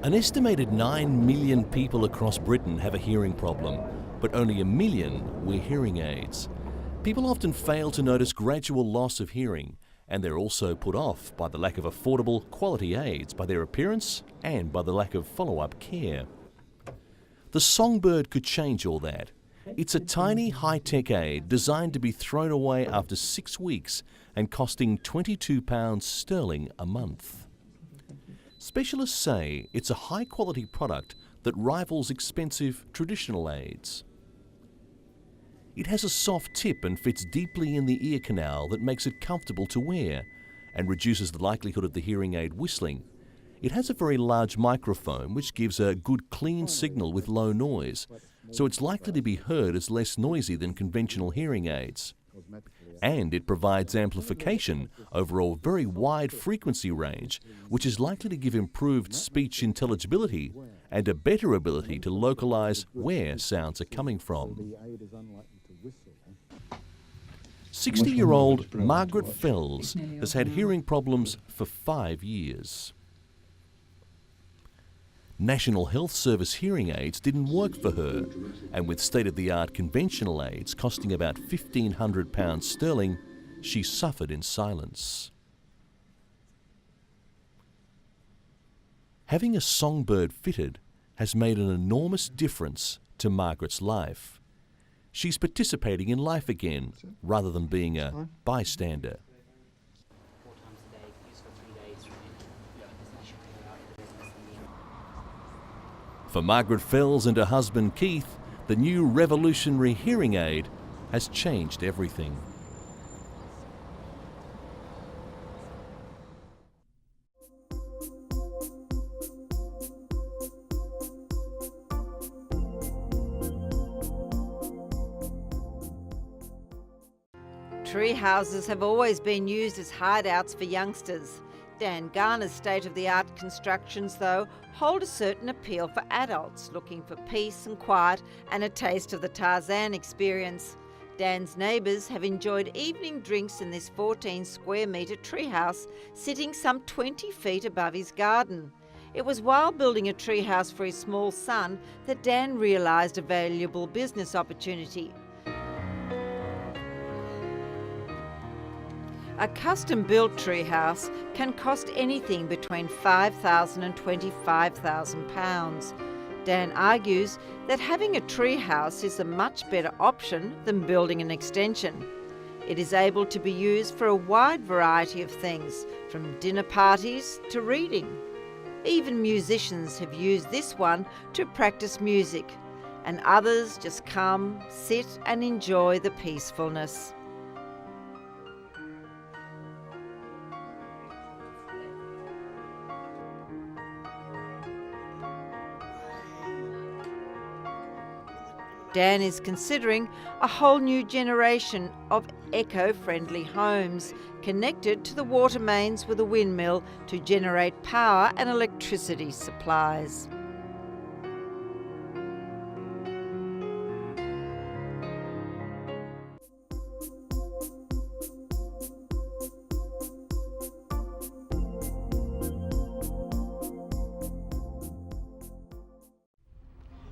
An estimated 9 million people across Britain have a hearing problem, but only 1 million wear hearing aids. People often fail to notice gradual loss of hearing, and they're also put off by the lack of affordable, quality aids, by their appearance and by the lack of follow-up care. The Songbird could change all that. It's a tiny high-tech aid designed to be thrown away after 6 weeks and costing £22 sterling a month. Specialists say it's a high-quality product that rivals expensive traditional aids. It has a soft tip and fits deeply in the ear canal that makes it comfortable to wear and reduces the likelihood of the hearing aid whistling. It has a very large microphone which gives a good clean signal with low noise, so it's likely to be heard as less noisy than conventional hearing aids. And it provides amplification over a very wide frequency range, which is likely to give improved speech intelligibility and a better ability to localize where sounds are coming from. 60-year-old Margaret Fells has had hearing problems for 5 years. National Health Service hearing aids didn't work for her, and with state-of-the-art conventional aids costing about £1,500 sterling, she suffered in silence. Having a Songbird fitted has made an enormous difference to Margaret's life. She's participating in life again, rather than being a bystander. For Margaret Fells and her husband Keith, the new revolutionary hearing aid has changed everything. Tree houses have always been used as hideouts for youngsters. Dan Garner's state-of-the-art constructions, though, hold a certain appeal for adults looking for peace and quiet and a taste of the Tarzan experience. Dan's neighbours have enjoyed evening drinks in this 14-square-metre treehouse sitting some 20 feet above his garden. It was while building a treehouse for his small son that Dan realised a valuable business opportunity. A custom-built treehouse can cost anything between £5,000 and £25,000. Dan argues that having a treehouse is a much better option than building an extension. It is able to be used for a wide variety of things, from dinner parties to reading. Even musicians have used this one to practice music, and others just come, sit and enjoy the peacefulness. Dan is considering a whole new generation of eco-friendly homes connected to the water mains with a windmill to generate power and electricity supplies.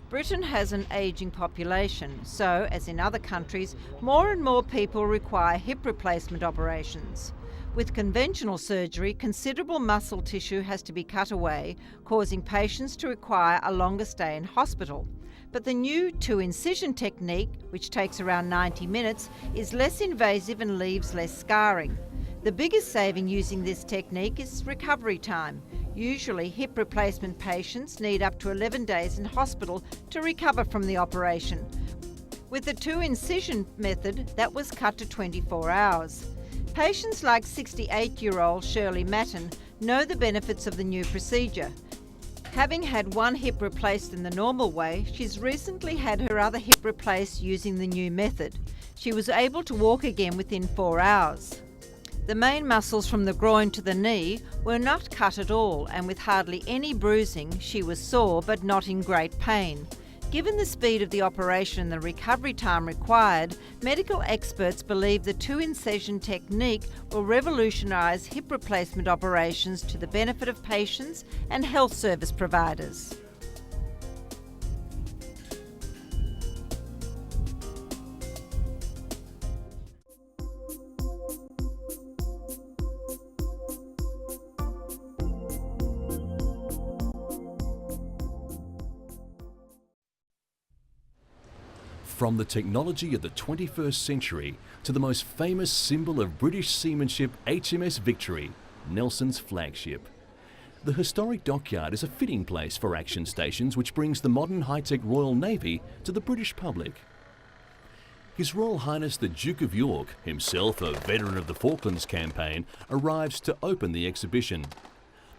Britain has an ageing population, so, as in other countries, more and more people require hip replacement operations. With conventional surgery, considerable muscle tissue has to be cut away, causing patients to require a longer stay in hospital. But the new 2-incision technique, which takes around 90 minutes, is less invasive and leaves less scarring. The biggest saving using this technique is recovery time. Usually, hip replacement patients need up to 11 days in hospital to recover from the operation. With the 2-incision method, that was cut to 24 hours. Patients like 68-year-old Shirley Matten know the benefits of the new procedure. Having had one hip replaced in the normal way, she's recently had her other hip replaced using the new method. She was able to walk again within 4 hours. The main muscles from the groin to the knee were not cut at all, and with hardly any bruising, she was sore but not in great pain. Given the speed of the operation and the recovery time required, medical experts believe the two-incision technique will revolutionise hip replacement operations to the benefit of patients and health service providers. From the technology of the 21st century to the most famous symbol of British seamanship, HMS Victory, Nelson's flagship. The historic dockyard is a fitting place for action stations which brings the modern high-tech Royal Navy to the British public. His Royal Highness the Duke of York, himself a veteran of the Falklands campaign, arrives to open the exhibition.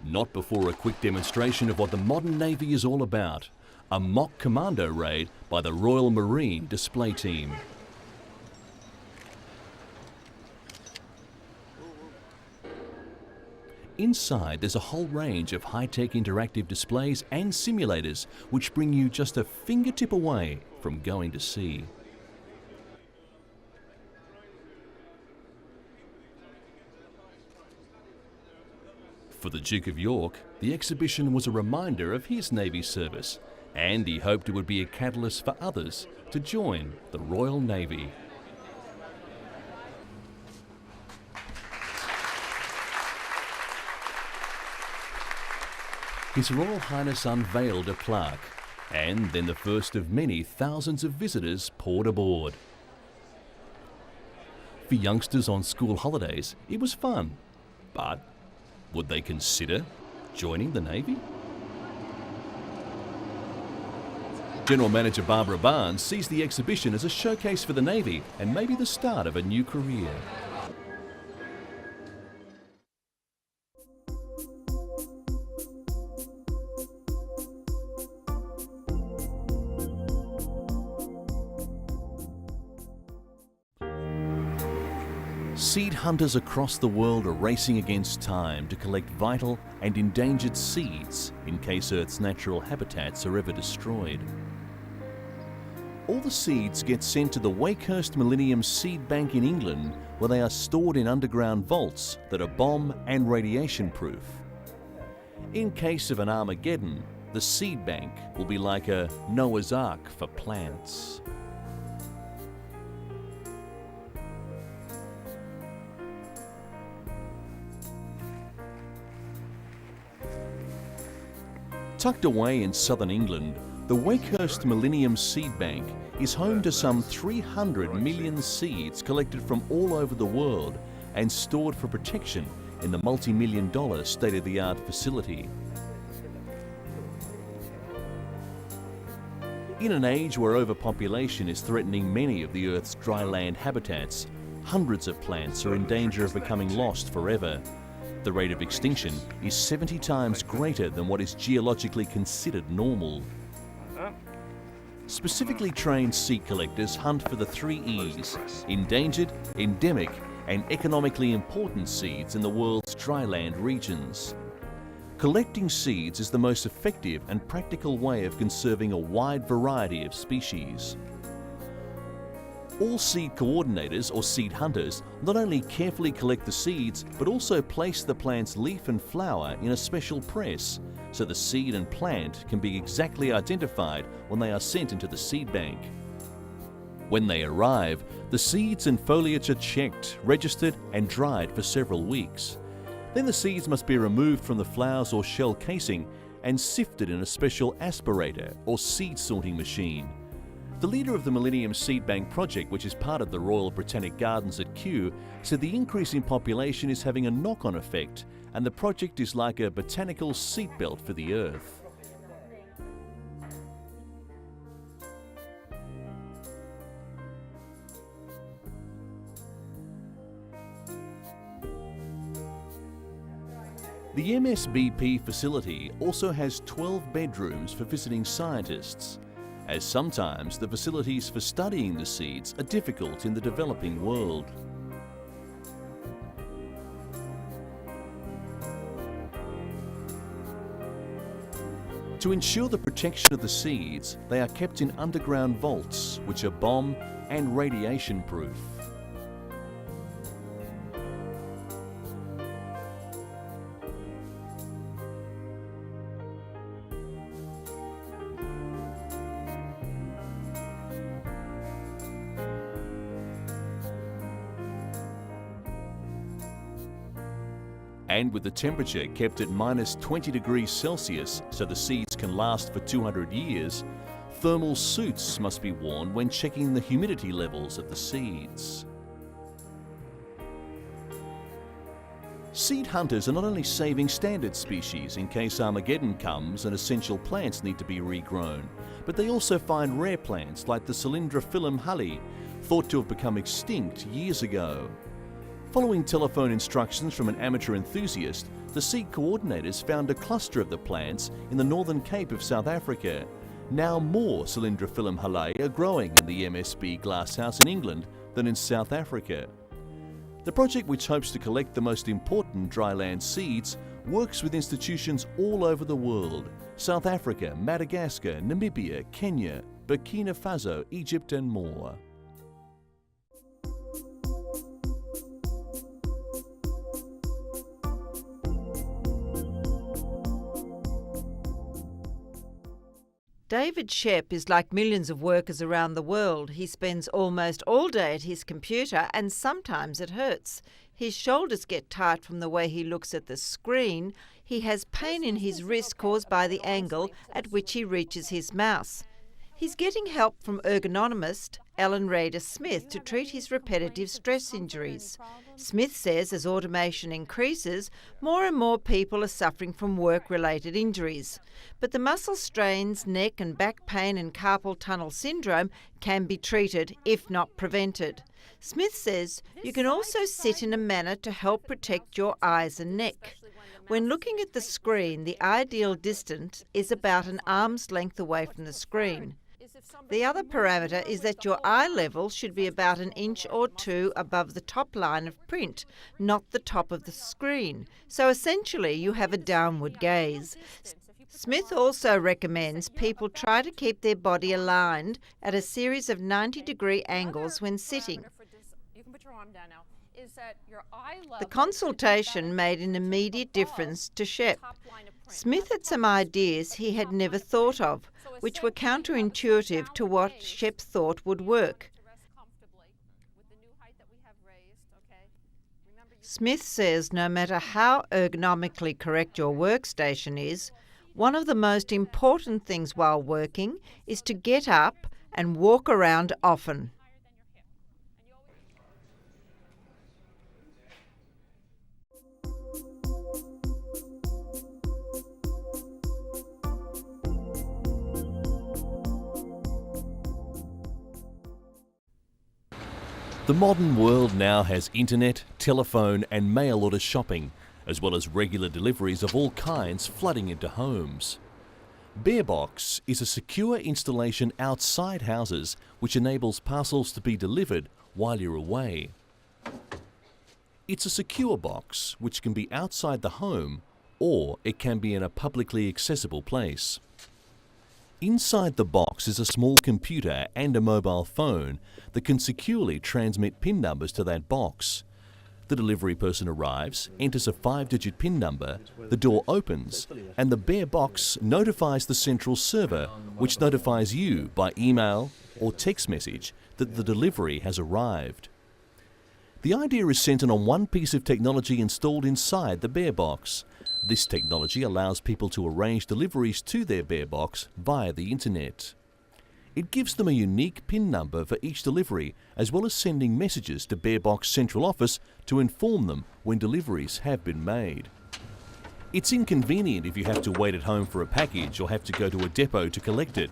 Not before a quick demonstration of what the modern Navy is all about. A mock commando raid by the Royal Marine display team. Inside, there's a whole range of high-tech interactive displays and simulators which bring you just a fingertip away from going to sea. For the Duke of York, the exhibition was a reminder of his Navy service, and he hoped it would be a catalyst for others to join the Royal Navy. His Royal Highness unveiled a plaque, and then the first of many thousands of visitors poured aboard. For youngsters on school holidays, it was fun, but would they consider joining the Navy? General Manager Barbara Barnes sees the exhibition as a showcase for the Navy and maybe the start of a new career. Seed hunters across the world are racing against time to collect vital and endangered seeds in case Earth's natural habitats are ever destroyed. All the seeds get sent to the Wakehurst Millennium Seed Bank in England, where they are stored in underground vaults that are bomb and radiation proof. In case of an Armageddon, the seed bank will be like a Noah's Ark for plants. Tucked away in southern England, the Wakehurst Millennium Seed Bank is home to some 300 million seeds collected from all over the world and stored for protection in the multi-million-dollar state-of-the-art facility. In an age where overpopulation is threatening many of the Earth's dry land habitats, hundreds of plants are in danger of becoming lost forever. The rate of extinction is 70 times greater than what is geologically considered normal. Specifically trained seed collectors hunt for the 3 E's: endangered, endemic, and economically important seeds in the world's dryland regions. Collecting seeds is the most effective and practical way of conserving a wide variety of species. All seed coordinators or seed hunters not only carefully collect the seeds, but also place the plant's leaf and flower in a special press, so the seed and plant can be exactly identified when they are sent into the seed bank. When they arrive, the seeds and foliage are checked, registered, and dried for several weeks. Then the seeds must be removed from the flowers or shell casing and sifted in a special aspirator or seed sorting machine. The leader of the Millennium Seed Bank project, which is part of the Royal Botanic Gardens at Kew, said the increase in population is having a knock-on effect, and the project is like a botanical seatbelt for the Earth. The MSBP facility also has 12 bedrooms for visiting scientists, as sometimes the facilities for studying the seeds are difficult in the developing world. To ensure the protection of the seeds, they are kept in underground vaults, which are bomb and radiation proof. And with the temperature kept at minus 20 degrees Celsius so the seeds can last for 200 years, thermal suits must be worn when checking the humidity levels of the seeds. Seed hunters are not only saving standard species in case Armageddon comes and essential plants need to be regrown, but they also find rare plants like the Cylindrophyllum hulli, thought to have become extinct years ago. Following telephone instructions from an amateur enthusiast, the seed coordinators found a cluster of the plants in the Northern Cape of South Africa. Now more Cylindrophyllum hulli are growing in the MSB glasshouse in England than in South Africa. The project, which hopes to collect the most important dryland seeds, works with institutions all over the world: South Africa, Madagascar, Namibia, Kenya, Burkina Faso, Egypt and more. David Shepp is like millions of workers around the world. He spends almost all day at his computer and sometimes it hurts. His shoulders get tight from the way he looks at the screen. He has pain in his wrist caused by the angle at which he reaches his mouse. He's getting help from ergonomist Ellen Rader Smith to treat his repetitive stress injuries. Smith says as automation increases, more and more people are suffering from work-related injuries. But the muscle strains, neck and back pain and carpal tunnel syndrome can be treated, if not prevented. Smith says you can also sit in a manner to help protect your eyes and neck. When looking at the screen, the ideal distance is about an arm's length away from the screen. The other parameter is that your eye level should be about an inch or two above the top line of print, not the top of the screen. So essentially you have a downward gaze. Smith also recommends people try to keep their body aligned at a series of 90-degree angles when sitting. The consultation made an immediate difference to Shepp. Smith had some ideas he had never thought of, which were counterintuitive to what Shepp thought would work. Smith says no matter how ergonomically correct your workstation is, one of the most important things while working is to get up and walk around often. The modern world now has internet, telephone and mail order shopping, as well as regular deliveries of all kinds flooding into homes. BearBox is a secure installation outside houses which enables parcels to be delivered while you're away. It's a secure box which can be outside the home or it can be in a publicly accessible place. Inside the box is a small computer and a mobile phone that can securely transmit PIN numbers to that box. The delivery person arrives, enters a 5-digit PIN number, the door opens, and the BearBox notifies the central server, which notifies you by email or text message that the delivery has arrived. The idea is centered on one piece of technology installed inside the BearBox. This technology allows people to arrange deliveries to their BearBox via the internet. It gives them a unique PIN number for each delivery, as well as sending messages to BearBox Central Office to inform them when deliveries have been made. It's inconvenient if you have to wait at home for a package or have to go to a depot to collect it.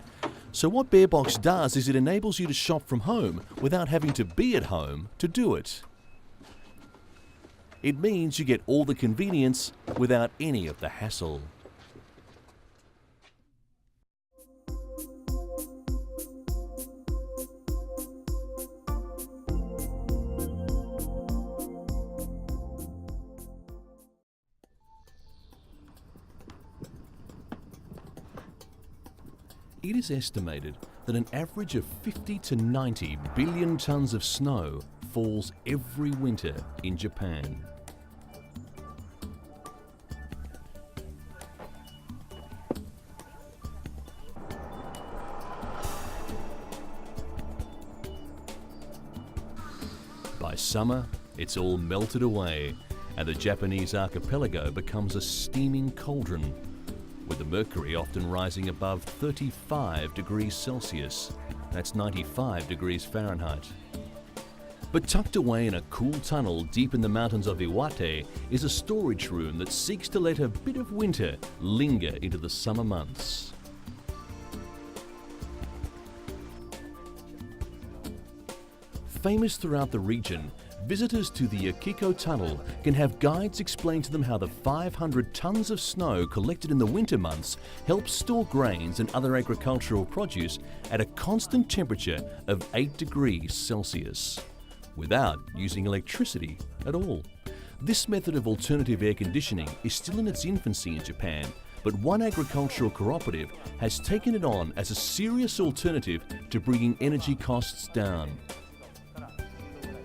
So what BearBox does is it enables you to shop from home without having to be at home to do it. It means you get all the convenience without any of the hassle. It is estimated that an average of 50 to 90 billion tons of snow falls every winter in Japan. By summer, it's all melted away, and the Japanese archipelago becomes a steaming cauldron, with the mercury often rising above 35 degrees Celsius. That's 95 degrees Fahrenheit. But tucked away in a cool tunnel deep in the mountains of Iwate is a storage room that seeks to let a bit of winter linger into the summer months. Famous throughout the region, visitors to the Akiko Tunnel can have guides explain to them how the 500 tons of snow collected in the winter months helps store grains and other agricultural produce at a constant temperature of 8 degrees Celsius, without using electricity at all. This method of alternative air conditioning is still in its infancy in Japan, but one agricultural cooperative has taken it on as a serious alternative to bringing energy costs down.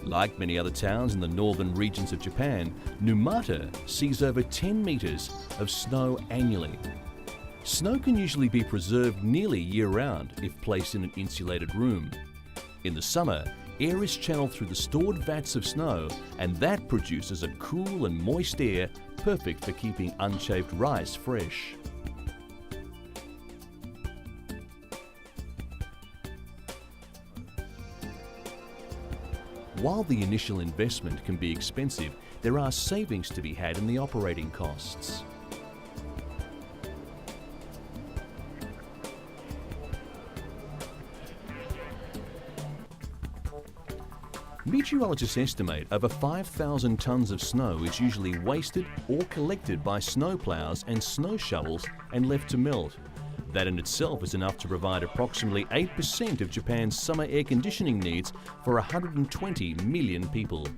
Like many other towns in the northern regions of Japan, Numata sees over 10 metres of snow annually. Snow can usually be preserved nearly year-round if placed in an insulated room. In the summer, air is channeled through the stored vats of snow, and that produces a cool and moist air perfect for keeping unshaved rice fresh. While the initial investment can be expensive, there are savings to be had in the operating costs. Meteorologists estimate over 5,000 tons of snow is usually wasted or collected by snowplows and snow shovels and left to melt. That in itself is enough to provide approximately 8% of Japan's summer air conditioning needs for 120 million people.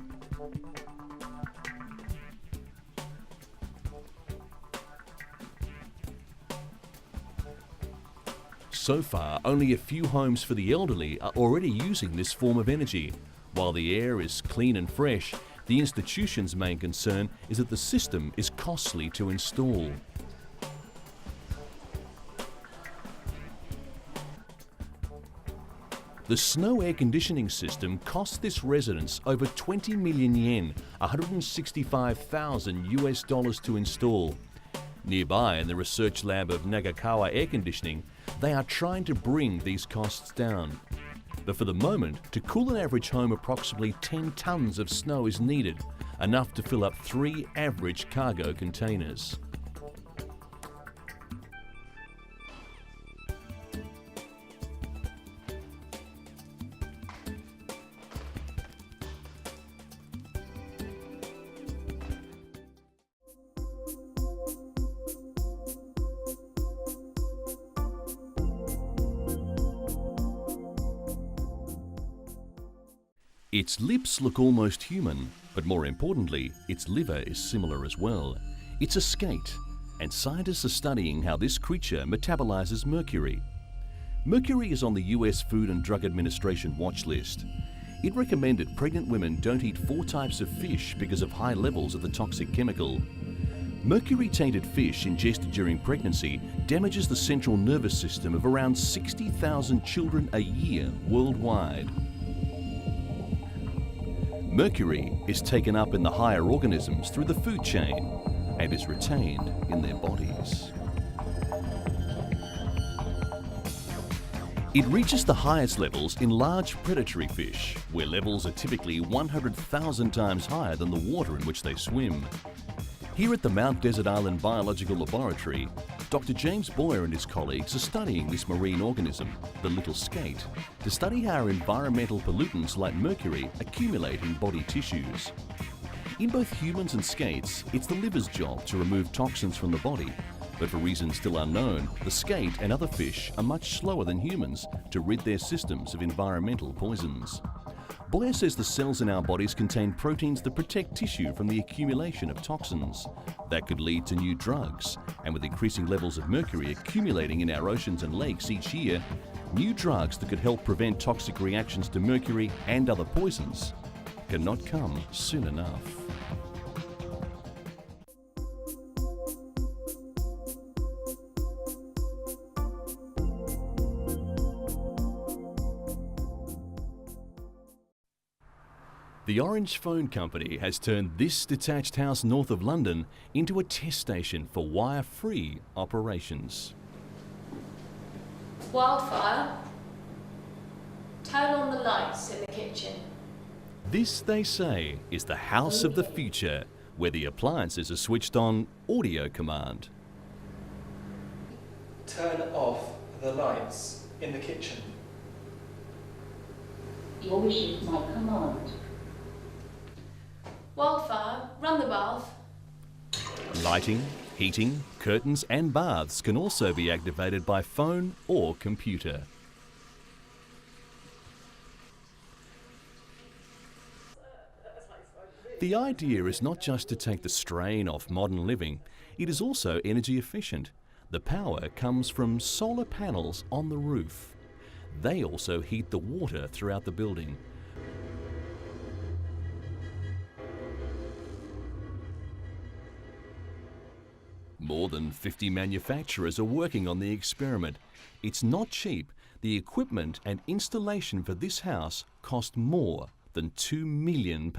So far, only a few homes for the elderly are already using this form of energy. While the air is clean and fresh, the institution's main concern is that the system is costly to install. The snow air conditioning system cost this residence over 20 million yen, $165,000 to install. Nearby in the research lab of Nagakawa Air Conditioning, they are trying to bring these costs down. But for the moment, to cool an average home, approximately 10 tons of snow is needed, enough to fill up 3 average cargo containers. Its lips look almost human, but more importantly, its liver is similar as well. It's a skate, and scientists are studying how this creature metabolizes mercury. Mercury is on the US Food and Drug Administration watch list. It recommended pregnant women don't eat 4 types of fish because of high levels of the toxic chemical. Mercury-tainted fish ingested during pregnancy damages the central nervous system of around 60,000 children a year worldwide. Mercury is taken up in the higher organisms through the food chain and is retained in their bodies. It reaches the highest levels in large predatory fish, where levels are typically 100,000 times higher than the water in which they swim. Here at the Mount Desert Island Biological Laboratory, Dr. James Boyer and his colleagues are studying this marine organism, the little skate, to study how environmental pollutants like mercury accumulate in body tissues. In both humans and skates, it's the liver's job to remove toxins from the body, but for reasons still unknown, the skate and other fish are much slower than humans to rid their systems of environmental poisons. Boyer says the cells in our bodies contain proteins that protect tissue from the accumulation of toxins. That could lead to new drugs, and with increasing levels of mercury accumulating in our oceans and lakes each year, new drugs that could help prevent toxic reactions to mercury and other poisons cannot come soon enough. The Orange Phone Company has turned this detached house north of London into a test station for wire-free operations. Wildfire, turn on the lights in the kitchen. This, they say, is the house of the future, where the appliances are switched on audio command. Turn off the lights in the kitchen. Your wish is my command. Wildfire, run the bath. Lighting, heating, curtains and baths can also be activated by phone or computer. The idea is not just to take the strain off modern living, it is also energy efficient. The power comes from solar panels on the roof. They also heat the water throughout the building. More than 50 manufacturers are working on the experiment. It's not cheap. The equipment and installation for this house cost more than £2 million.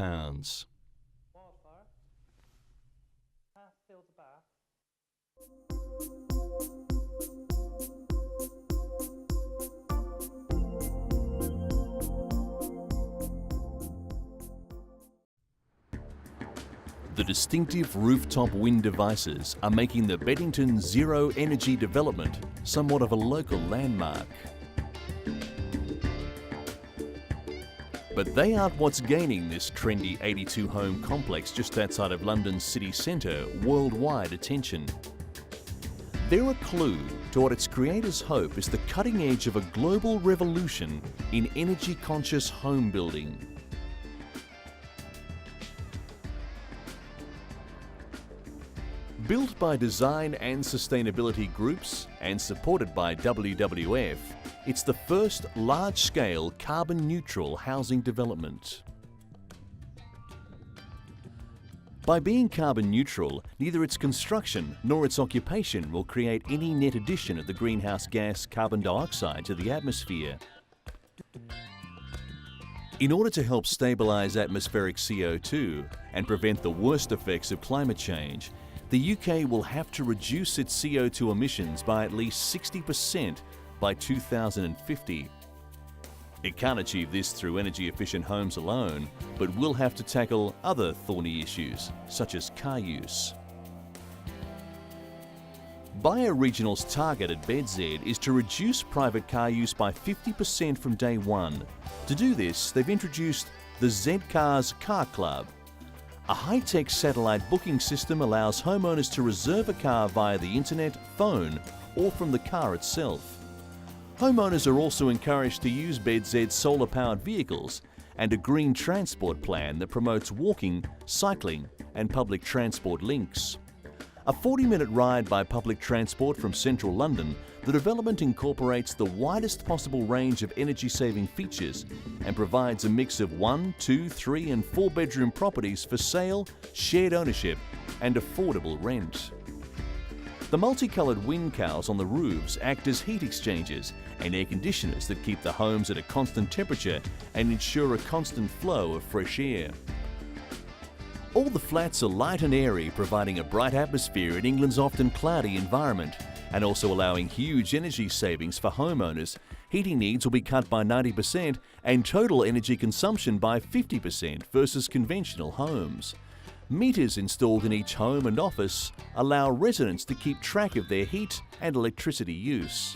The distinctive rooftop wind devices are making the Beddington Zero Energy development somewhat of a local landmark. But they aren't what's gaining this trendy 82-home complex just outside of London's city centre worldwide attention. They're a clue to what its creators hope is the cutting edge of a global revolution in energy-conscious home building. Built by design and sustainability groups and supported by WWF, it's the first large-scale carbon-neutral housing development. By being carbon neutral, neither its construction nor its occupation will create any net addition of the greenhouse gas carbon dioxide to the atmosphere. In order to help stabilise atmospheric CO2 and prevent the worst effects of climate change, the UK will have to reduce its CO2 emissions by at least 60% by 2050. It can't achieve this through energy-efficient homes alone, but will have to tackle other thorny issues, such as car use. Bioregional's target at BedZ is to reduce private car use by 50% from day one. To do this, they've introduced the Z-Cars Car Club. A high-tech satellite booking system allows homeowners to reserve a car via the internet, phone, or from the car itself. Homeowners are also encouraged to use BedZ's solar-powered vehicles and a green transport plan that promotes walking, cycling, and public transport links. A 40-minute ride by public transport from central London, the development incorporates the widest possible range of energy-saving features and provides a mix of 1, 2, 3 and 4-bedroom properties for sale, shared ownership and affordable rent. The multicoloured wind cowls on the roofs act as heat exchangers and air conditioners that keep the homes at a constant temperature and ensure a constant flow of fresh air. All the flats are light and airy, providing a bright atmosphere in England's often cloudy environment, and also allowing huge energy savings for homeowners. Heating needs will be cut by 90% and total energy consumption by 50% versus conventional homes. Meters installed in each home and office allow residents to keep track of their heat and electricity use.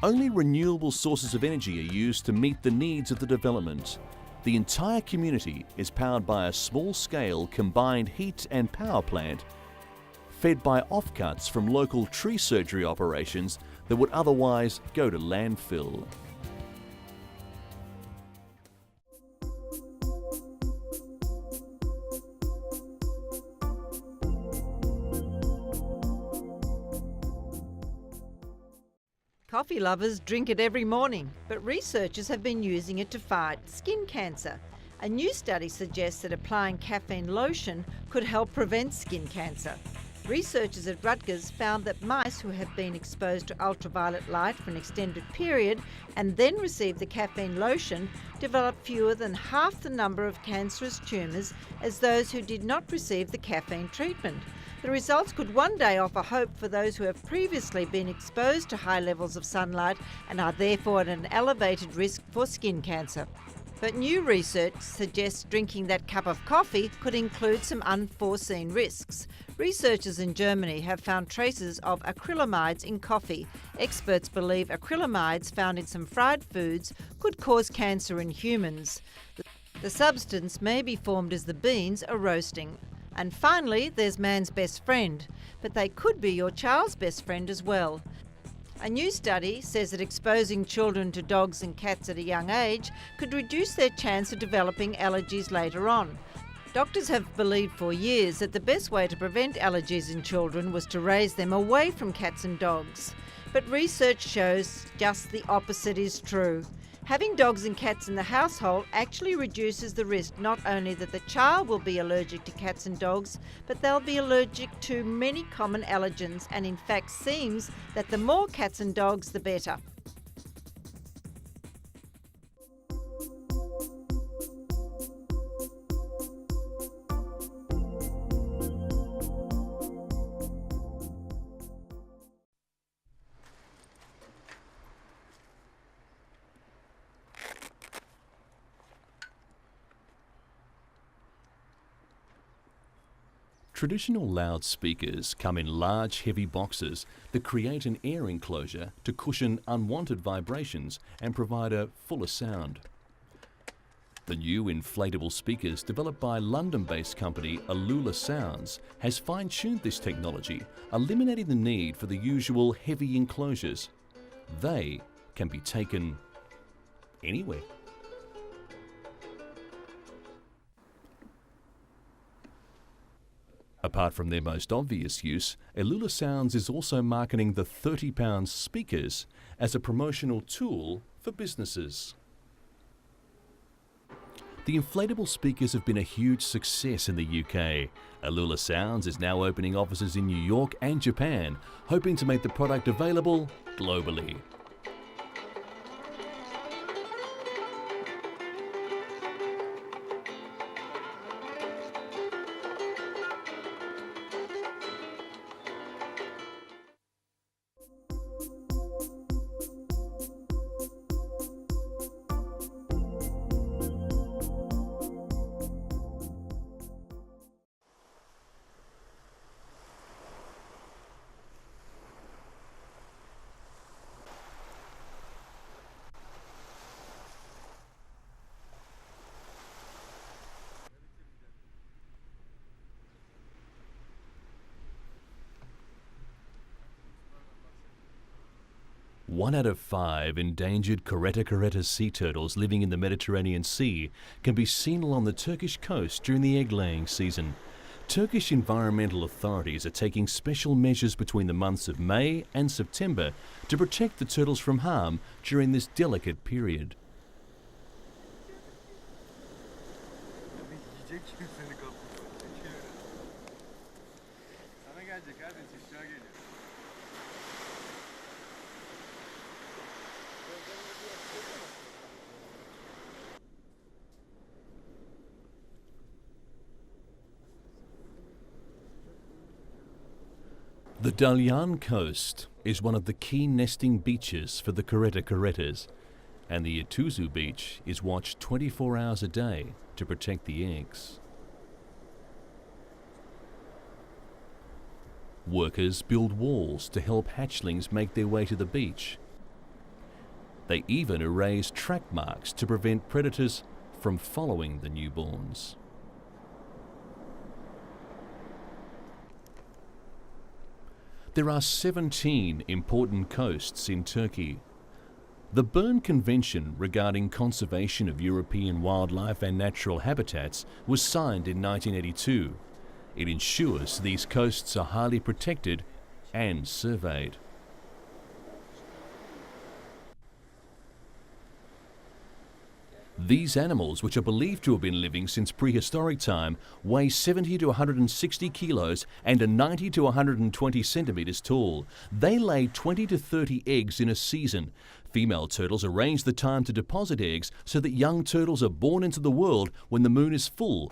Only renewable sources of energy are used to meet the needs of the development. The entire community is powered by a small-scale combined heat and power plant fed by offcuts from local tree surgery operations that would otherwise go to landfill. Coffee lovers drink it every morning, but researchers have been using it to fight skin cancer. A new study suggests that applying caffeine lotion could help prevent skin cancer. Researchers at Rutgers found that mice who have been exposed to ultraviolet light for an extended period and then received the caffeine lotion developed fewer than half the number of cancerous tumours as those who did not receive the caffeine treatment. The results could one day offer hope for those who have previously been exposed to high levels of sunlight and are therefore at an elevated risk for skin cancer. But new research suggests drinking that cup of coffee could include some unforeseen risks. Researchers in Germany have found traces of acrylamides in coffee. Experts believe acrylamides found in some fried foods could cause cancer in humans. The substance may be formed as the beans are roasting. And finally, there's man's best friend, but they could be your child's best friend as well. A new study says that exposing children to dogs and cats at a young age could reduce their chance of developing allergies later on. Doctors have believed for years that the best way to prevent allergies in children was to raise them away from cats and dogs. But research shows just the opposite is true. Having dogs and cats in the household actually reduces the risk not only that the child will be allergic to cats and dogs, but they'll be allergic to many common allergens, and in fact seems that the more cats and dogs, the better. Traditional loudspeakers come in large, heavy boxes that create an air enclosure to cushion unwanted vibrations and provide a fuller sound. The new inflatable speakers developed by London-based company Alula Sounds has fine-tuned this technology, eliminating the need for the usual heavy enclosures. They can be taken anywhere. Apart from their most obvious use, Alula Sounds is also marketing the 30-pound speakers as a promotional tool for businesses. The inflatable speakers have been a huge success in the UK. Alula Sounds is now opening offices in New York and Japan, hoping to make the product available globally. One out of 5 endangered Caretta sea turtles living in the Mediterranean Sea can be seen along the Turkish coast during the egg-laying season. Turkish environmental authorities are taking special measures between the months of May and September to protect the turtles from harm during this delicate period. The Dalyan coast is one of the key nesting beaches for the Carrettas, and the Ituzu beach is watched 24 hours a day to protect the eggs. Workers build walls to help hatchlings make their way to the beach. They even erase track marks to prevent predators from following the newborns. There are 17 important coasts in Turkey. The Berne Convention regarding conservation of European wildlife and natural habitats was signed in 1982. It ensures these coasts are highly protected and surveyed. These animals, which are believed to have been living since prehistoric time, weigh 70 to 160 kilos and are 90 to 120 centimeters tall. They lay 20 to 30 eggs in a season. Female turtles arrange the time to deposit eggs so that young turtles are born into the world when the moon is full.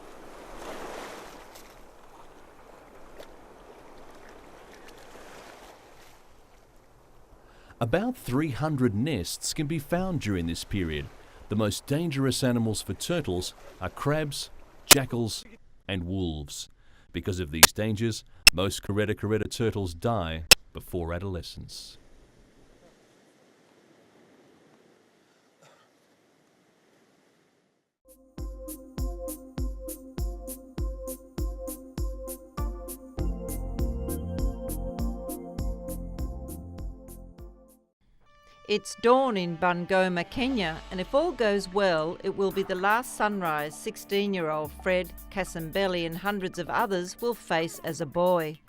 About 300 nests can be found during this period. The most dangerous animals for turtles are crabs, jackals and wolves. Because of these dangers, most Caretta turtles die before adolescence. It's dawn in Bungoma, Kenya, and if all goes well, it will be the last sunrise 16-year-old Fred Kasambeli and hundreds of others will face as a boy.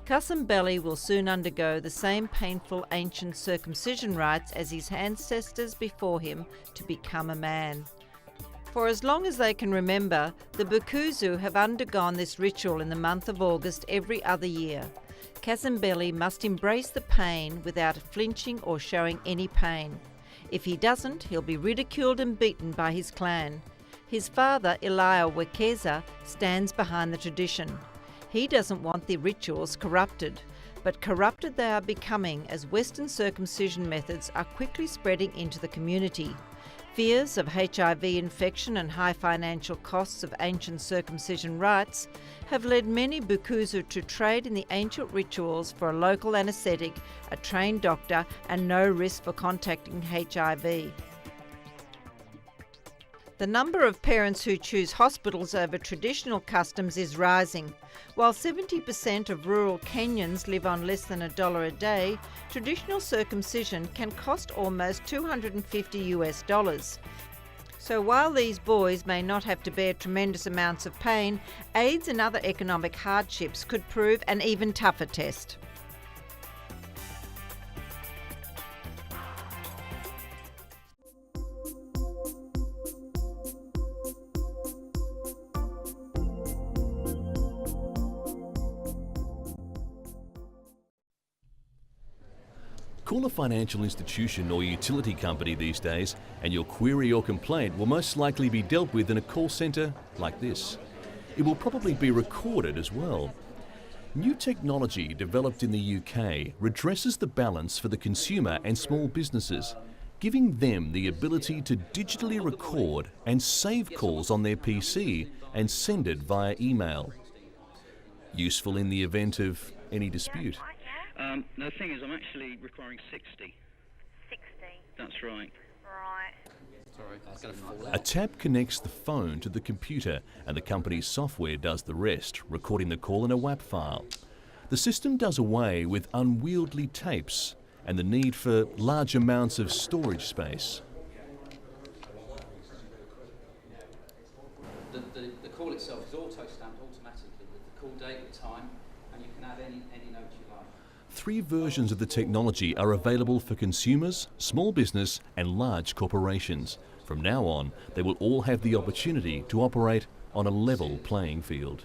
Kasambeli will soon undergo the same painful ancient circumcision rites as his ancestors before him to become a man. For as long as they can remember, the Bukusu have undergone this ritual in the month of August every other year. Kasambeli must embrace the pain without flinching or showing any pain. If he doesn't, he'll be ridiculed and beaten by his clan. His father, Elia Wekeza, stands behind the tradition. He doesn't want the rituals corrupted, but corrupted they are becoming as Western circumcision methods are quickly spreading into the community. Fears of HIV infection and high financial costs of ancient circumcision rites have led many Bukusu to trade in the ancient rituals for a local anaesthetic, a trained doctor, and no risk for contacting HIV. The number of parents who choose hospitals over traditional customs is rising. While 70% of rural Kenyans live on less than $1 a day, traditional circumcision can cost almost $250. So while these boys may not have to bear tremendous amounts of pain, AIDS and other economic hardships could prove an even tougher test. Call a financial institution or utility company these days and your query or complaint will most likely be dealt with in a call centre like this. It will probably be recorded as well. New technology developed in the UK redresses the balance for the consumer and small businesses, giving them the ability to digitally record and save calls on their PC and send it via email. Useful in the event of any dispute. No, the thing is, I'm actually requiring 60. 60? That's right. Right. A tap connects the phone to the computer and the company's software does the rest, recording the call in a WAP file. The system does away with unwieldy tapes and the need for large amounts of storage space. The call itself is auto-stamped automatically with the call date, the time, and you can add any note you like. 3 versions of the technology are available for consumers, small business and large corporations. From now on, they will all have the opportunity to operate on a level playing field.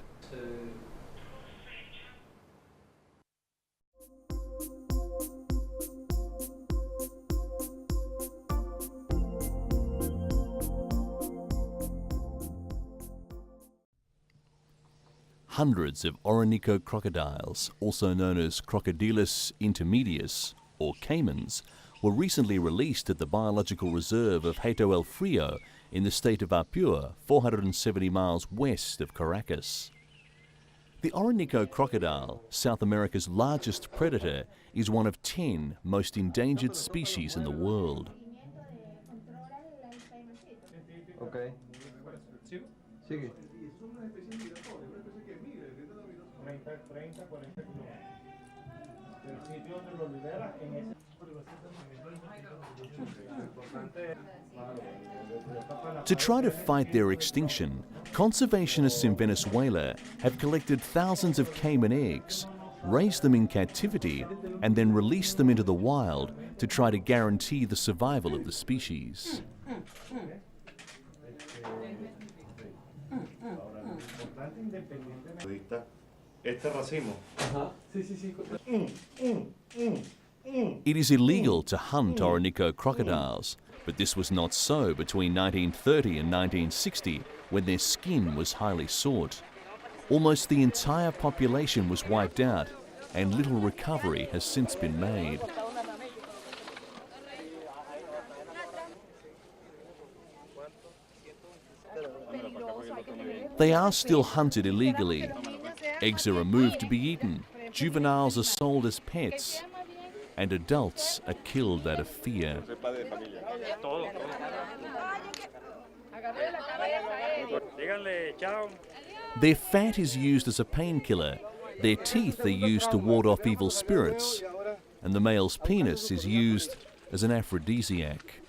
Hundreds of Orinoco crocodiles, also known as Crocodylus intermedius or caimans, were recently released at the biological reserve of Hato El Frio in the state of Apure, 470 miles west of Caracas. The Orinoco crocodile, South America's largest predator, is one of 10 most endangered species in the world. Okay. Sigue. To try to fight their extinction, conservationists in Venezuela have collected thousands of caiman eggs, raised them in captivity, and then released them into the wild to try to guarantee the survival of the species. Este racimo. It is illegal to hunt Orinoco crocodiles, but this was not so between 1930 and 1960, when their skin was highly sought. Almost the entire population was wiped out, and little recovery has since been made. They are still hunted illegally. Eggs are removed to be eaten, juveniles are sold as pets, and adults are killed out of fear. Their fat is used as a painkiller, their teeth are used to ward off evil spirits, and the male's penis is used as an aphrodisiac.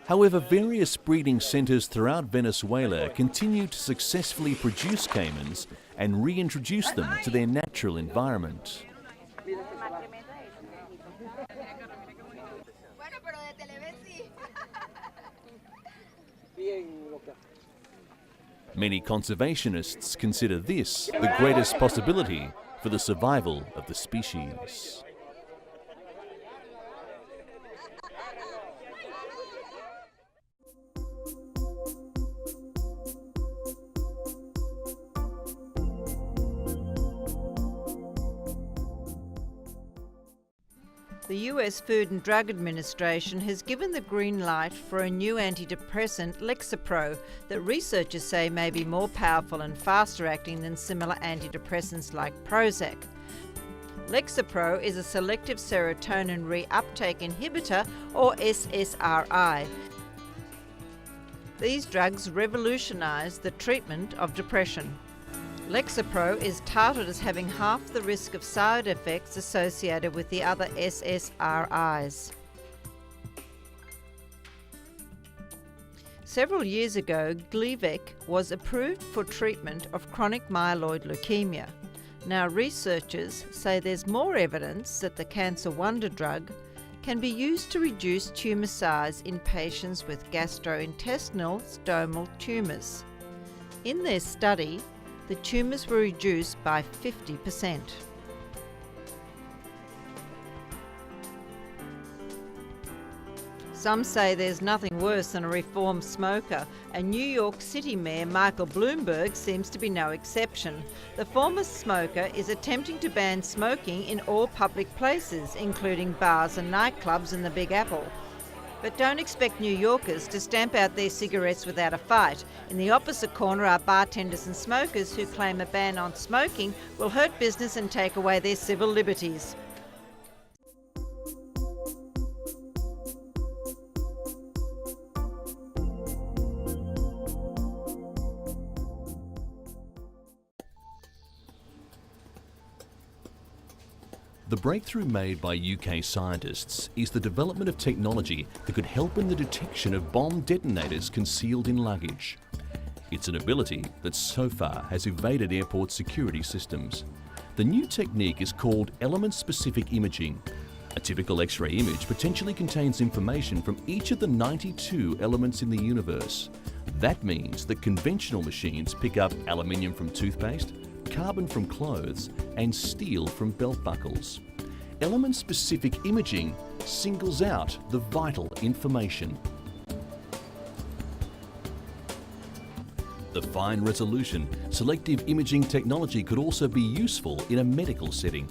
However, various breeding centres throughout Venezuela continue to successfully produce caimans and reintroduce them to their natural environment. Many conservationists consider this the greatest possibility for the survival of the species. The US Food and Drug Administration has given the green light for a new antidepressant, Lexapro, that researchers say may be more powerful and faster acting than similar antidepressants like Prozac. Lexapro is a selective serotonin reuptake inhibitor, or SSRI. These drugs revolutionise the treatment of depression. Lexapro is touted as having half the risk of side effects associated with the other SSRIs. Several years ago, Gleevec was approved for treatment of chronic myeloid leukemia. Now researchers say there's more evidence that the cancer wonder drug can be used to reduce tumour size in patients with gastrointestinal stromal tumours. In their study, the tumours were reduced by 50%. Some say there's nothing worse than a reformed smoker, and New York City Mayor Michael Bloomberg seems to be no exception. The former smoker is attempting to ban smoking in all public places, including bars and nightclubs in the Big Apple. But don't expect New Yorkers to stamp out their cigarettes without a fight. In the opposite corner are bartenders and smokers who claim a ban on smoking will hurt business and take away their civil liberties. The breakthrough made by UK scientists is the development of technology that could help in the detection of bomb detonators concealed in luggage. It's an ability that so far has evaded airport security systems. The new technique is called element-specific imaging. A typical X-ray image potentially contains information from each of the 92 elements in the universe. That means that conventional machines pick up aluminium from toothpaste, carbon from clothes, and steel from belt buckles. Element-specific imaging singles out the vital information. The fine-resolution, selective imaging technology could also be useful in a medical setting.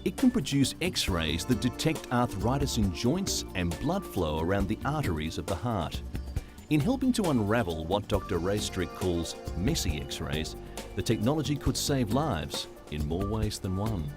It can produce X-rays that detect arthritis in joints and blood flow around the arteries of the heart. In helping to unravel what Dr. Ray Strick calls messy X-rays, the technology could save lives in more ways than one.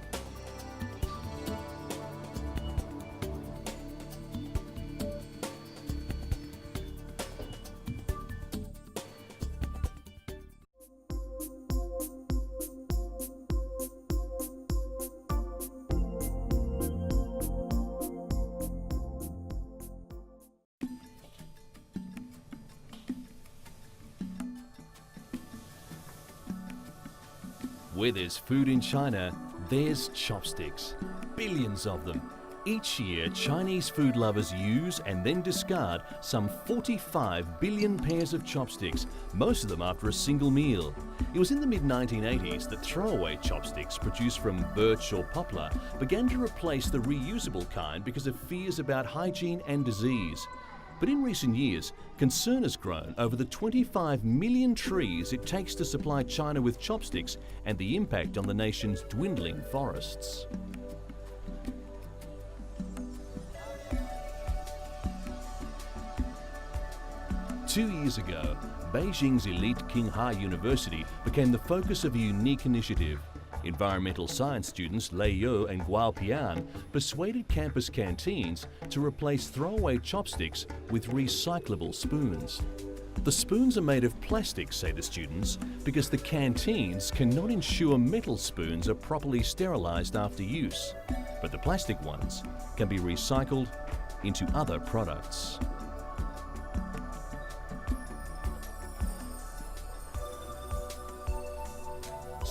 Where there's food in China, there's chopsticks. Billions of them. Each year, Chinese food lovers use and then discard some 45 billion pairs of chopsticks, most of them after a single meal. It was in the mid-1980s that throwaway chopsticks produced from birch or poplar began to replace the reusable kind because of fears about hygiene and disease. But in recent years, concern has grown over the 25 million trees it takes to supply China with chopsticks and the impact on the nation's dwindling forests. Two years ago, Beijing's elite Qinghai University became the focus of a unique initiative. Environmental science students Lei Yo and Guo Pian persuaded campus canteens to replace throwaway chopsticks with recyclable spoons. The spoons are made of plastic, say the students, because the canteens cannot ensure metal spoons are properly sterilized after use. But the plastic ones can be recycled into other products.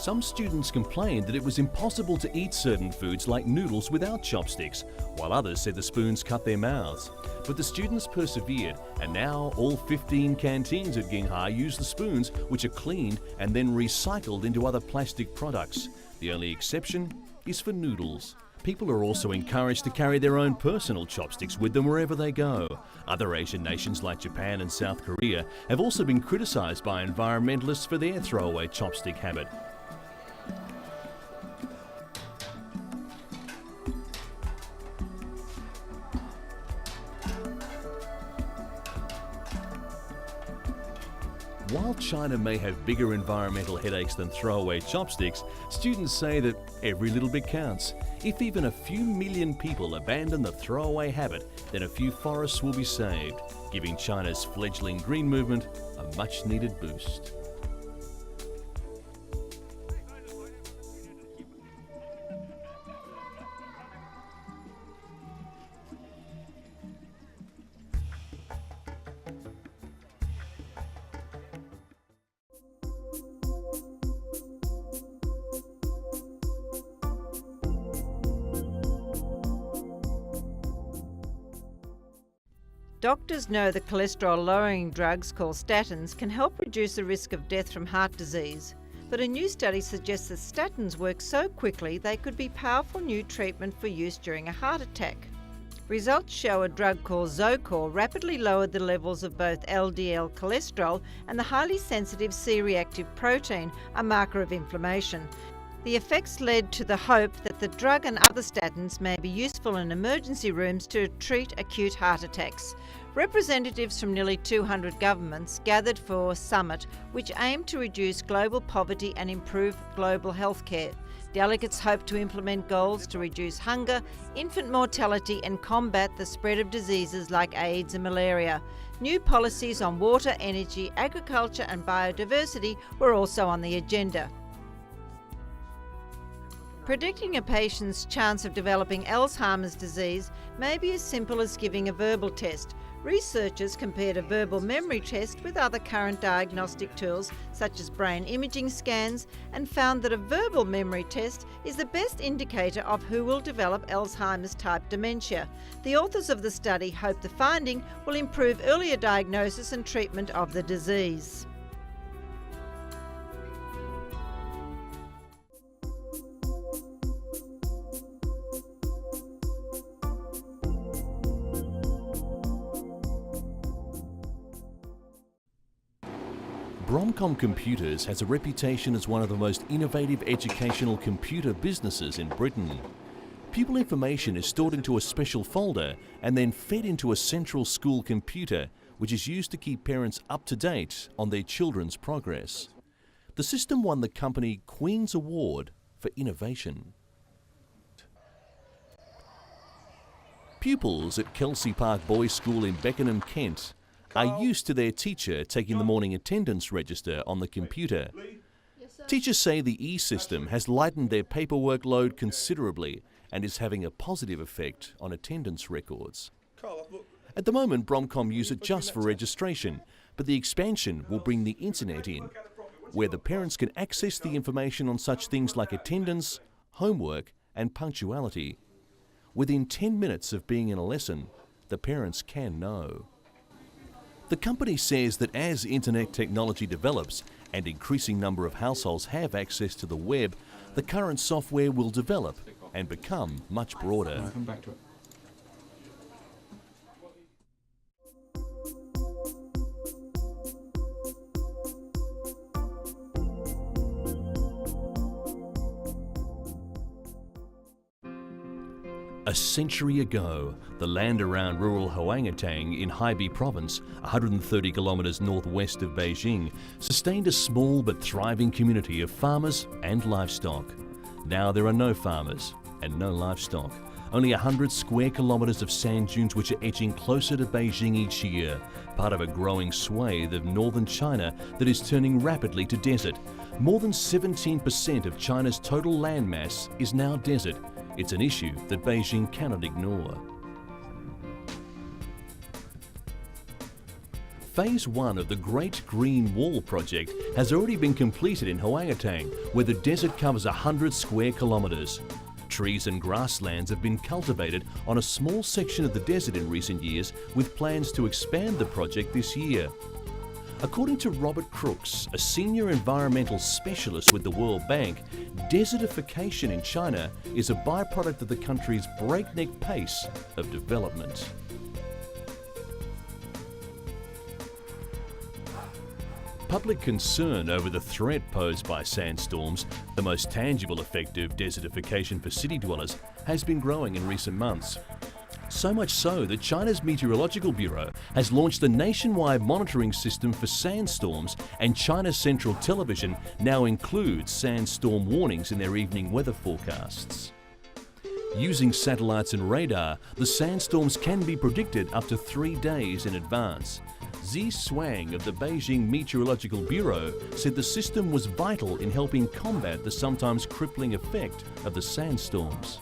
Some students complained that it was impossible to eat certain foods like noodles without chopsticks, while others said the spoons cut their mouths. But the students persevered, and now all 15 canteens at Qinghai use the spoons, which are cleaned and then recycled into other plastic products. The only exception is for noodles. People are also encouraged to carry their own personal chopsticks with them wherever they go. Other Asian nations like Japan and South Korea have also been criticised by environmentalists for their throwaway chopstick habit. While China may have bigger environmental headaches than throwaway chopsticks, students say that every little bit counts. If even a few million people abandon the throwaway habit, then a few forests will be saved, giving China's fledgling green movement a much-needed boost. Doctors know the cholesterol-lowering drugs called statins can help reduce the risk of death from heart disease. But a new study suggests that statins work so quickly they could be powerful new treatment for use during a heart attack. Results show a drug called Zocor rapidly lowered the levels of both LDL cholesterol and the highly sensitive C-reactive protein, a marker of inflammation. The effects led to the hope that the drug and other statins may be useful in emergency rooms to treat acute heart attacks. Representatives from nearly 200 governments gathered for a summit which aimed to reduce global poverty and improve global healthcare. Delegates hope to implement goals to reduce hunger, infant mortality and combat the spread of diseases like AIDS and malaria. New policies on water, energy, agriculture and biodiversity were also on the agenda. Predicting a patient's chance of developing Alzheimer's disease may be as simple as giving a verbal test. Researchers compared a verbal memory test with other current diagnostic tools such as brain imaging scans and found that a verbal memory test is the best indicator of who will develop Alzheimer's type dementia. The authors of the study hope the finding will improve earlier diagnosis and treatment of the disease. Bromcom Computers has a reputation as one of the most innovative educational computer businesses in Britain. Pupil information is stored into a special folder and then fed into a central school computer, which is used to keep parents up to date on their children's progress. The system won the company Queen's Award for innovation. Pupils at Kelsey Park Boys School in Beckenham, Kent, are used to their teacher taking the morning attendance register on the computer. Teachers say the e-system has lightened their paperwork load considerably and is having a positive effect on attendance records. At the moment, Bromcom use it just for registration, but the expansion will bring the internet in, where the parents can access the information on such things like attendance, homework and punctuality. within 10 minutes of being in a lesson, the parents can know. The company says that as internet technology develops and increasing number of households have access to the web, the current software will develop and become much broader. Come back to it. A century ago, the land around rural Hwanghaetang in Hebei Province, 130 kilometres northwest of Beijing, sustained a small but thriving community of farmers and livestock. Now there are no farmers and no livestock. Only 100 square kilometres of sand dunes which are edging closer to Beijing each year, part of a growing swathe of northern China that is turning rapidly to desert. More than 17% of China's total landmass is now desert. It's an issue that Beijing cannot ignore. Phase 1 of the Great Green Wall project has already been completed in Hwanghaetang, where the desert covers 100 square kilometres. Trees and grasslands have been cultivated on a small section of the desert in recent years, with plans to expand the project this year. According to Robert Crooks, a senior environmental specialist with the World Bank, desertification in China is a byproduct of the country's breakneck pace of development. Public concern over the threat posed by sandstorms, the most tangible effect of desertification for city dwellers, has been growing in recent months. So much so that China's Meteorological Bureau has launched a nationwide monitoring system for sandstorms, and China's Central Television now includes sandstorm warnings in their evening weather forecasts. Using satellites and radar, the sandstorms can be predicted up to 3 days in advance. Zi Swang of the Beijing Meteorological Bureau said the system was vital in helping combat the sometimes crippling effect of the sandstorms.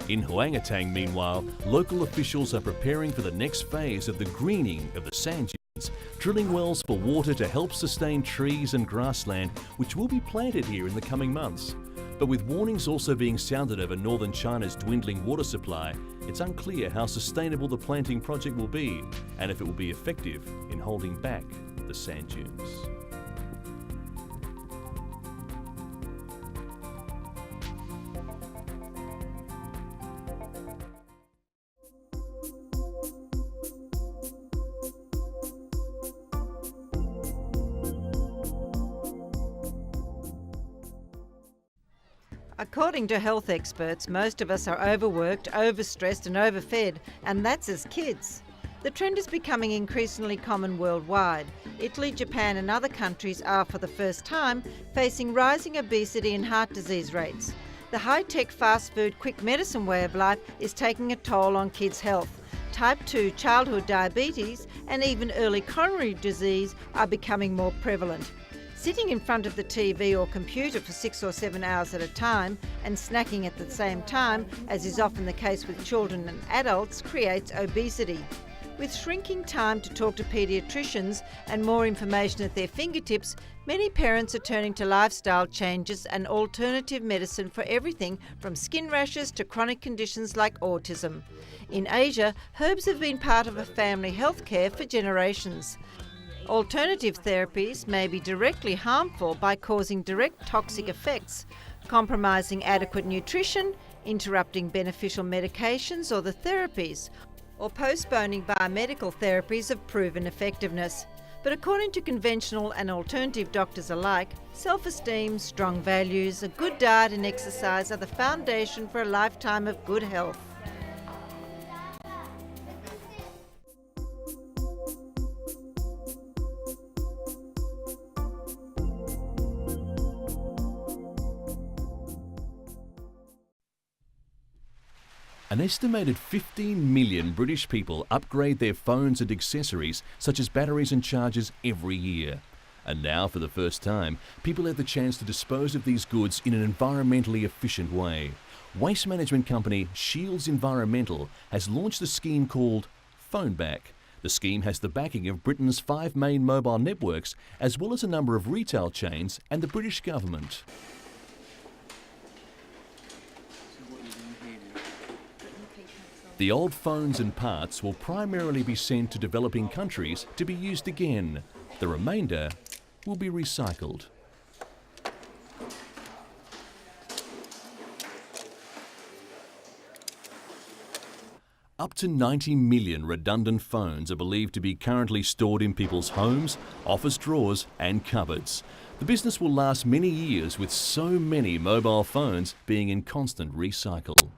In Hwanghaetang, meanwhile, local officials are preparing for the next phase of the greening of the sand dunes, drilling wells for water to help sustain trees and grassland which will be planted here in the coming months. But with warnings also being sounded over northern China's dwindling water supply, it's unclear how sustainable the planting project will be and if it will be effective in holding back the sand dunes. According to health experts, most of us are overworked, overstressed and overfed, and that's as kids. The trend is becoming increasingly common worldwide. Italy, Japan and other countries are, for the first time, facing rising obesity and heart disease rates. The high-tech fast food, quick medicine way of life is taking a toll on kids' health. Type 2 childhood diabetes and even early coronary disease are becoming more prevalent. Sitting in front of the TV or computer for 6 or 7 hours at a time and snacking at the same time, as is often the case with children and adults, creates obesity. With shrinking time to talk to paediatricians and more information at their fingertips, many parents are turning to lifestyle changes and alternative medicine for everything from skin rashes to chronic conditions like autism. In Asia, herbs have been part of a family health care for generations. Alternative therapies may be directly harmful by causing direct toxic effects, compromising adequate nutrition, interrupting beneficial medications or the therapies, or postponing biomedical therapies of proven effectiveness. But according to conventional and alternative doctors alike, self-esteem, strong values, a good diet and exercise are the foundation for a lifetime of good health. An estimated 15 million British people upgrade their phones and accessories such as batteries and chargers every year. And now, for the first time, people have the chance to dispose of these goods in an environmentally efficient way. Waste management company Shields Environmental has launched a scheme called PhoneBack. The scheme has the backing of Britain's 5 main mobile networks, as well as a number of retail chains and the British government. The old phones and parts will primarily be sent to developing countries to be used again. The remainder will be recycled. Up to 90 million redundant phones are believed to be currently stored in people's homes, office drawers and cupboards. The business will last many years with so many mobile phones being in constant recycle.